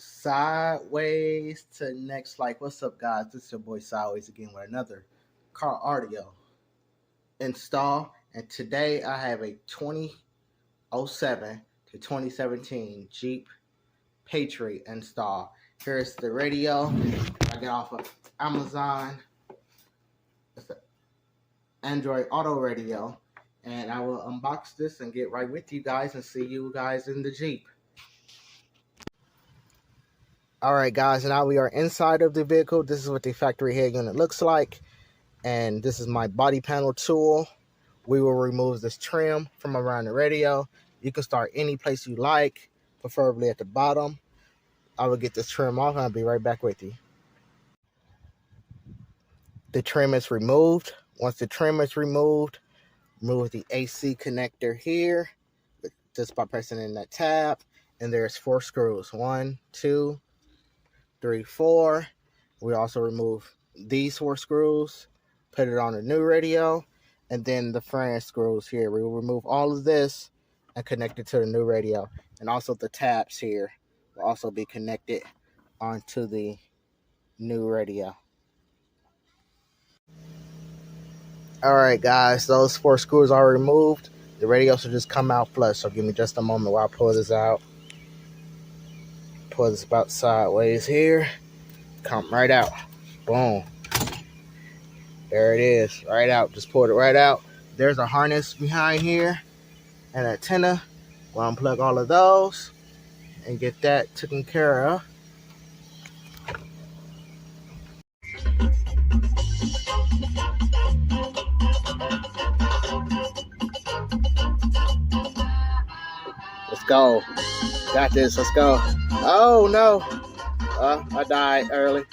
Sideways to next like. What's up, guys? This is your boy Sideways again with another car audio install. And today I have a 2007 to 2017 Jeep Patriot install. Here's the radio I got off of Amazon. It's an Android Auto radio. And I will unbox this and get right with you guys and see you guys in the Jeep. Alright guys, now we are inside of the vehicle. This is what the factory head unit looks like. And this is my body panel tool. We will remove this trim from around the radio. You can start any place you like, preferably at the bottom. I will get this trim off and I'll be right back with you. The trim is removed. Once the trim is removed, remove the AC connector here just by pressing in that tab. And there's 4 screws. 1, 2, 3, 4. We also remove these 4 screws, put it on the new radio, and then the flange screws here. We will remove all of this and connect it to the new radio. And also the tabs here will also be connected onto the new radio. Alright guys, those 4 screws are removed. The radio should just come out flush, so give me just a moment while I pull this out. Pull this about sideways here. Come right out. Boom. There it is. Right out. Just pulled it right out. There's a harness behind here. An antenna. We'll unplug all of those and get that taken care of. Let's go. Got this. Let's go. Oh no. I died early.